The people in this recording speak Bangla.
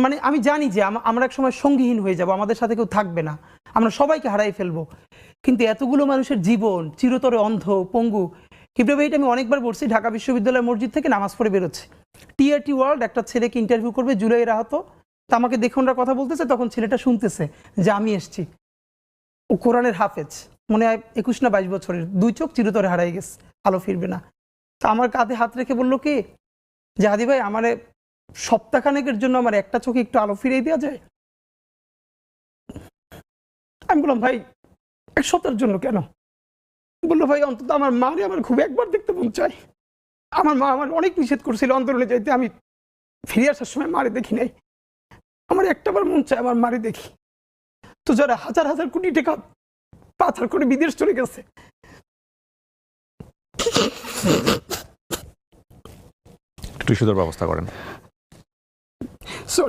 মানে আমি জানি যে আমরা এক সময় সঙ্গীহীন হয়ে যাব, আমাদের সাথে কেউ থাকবে না, আমরা সবাইকে হারাই ফেলবো, কিন্তু এতগুলো মানুষের জীবন চিরতরে অন্ধ পঙ্গু। কিবরিয়া ভাই, এটা আমি অনেকবার বলছি, ঢাকা বিশ্ববিদ্যালয় মসজিদ থেকে নামাজ পড়ে বেরোচ্ছে, টিআরটি ওয়ার্ল্ড একটা ছেলেকে ইন্টারভিউ করবে, জুলাইয়ের আহত, তা আমাকে দেখে ওনারা কথা বলতেছে, তখন ছেলেটা শুনতেছে যে আমি এসছি, ও কোরআনের হাফেজ, মনে হয় 21 না 22 বছরের, 2 চোখ চিরতরে হারাই গেছে, আলো ফিরবে না। তা আমার কাঁধে হাত রেখে বললো কি যে হাদি ভাই, আমার সপ্তাহখানেকের জন্য আমার একটা চোখে একটু আলো ফিরিয়ে দেওয়া যায়? আমি বললাম ভাই 1 সপ্তাহের জন্য কেন? বললো ভাই অন্তত আমার মারে আমার খুব একবার দেখতে মন চায়, আমার মা আমার অনেক নিষেধ করছিল অন্তরণে যাইতে, আমি ফিরে আসার সময় মারে দেখি নাই, আমার একটাবার মন চায় আমার মারে দেখি। তো যারা হাজার হাজার কোটি টাকা পাচার করে বিদেশ চলে গেছে, একটু সুন্দর ব্যবস্থা করেন।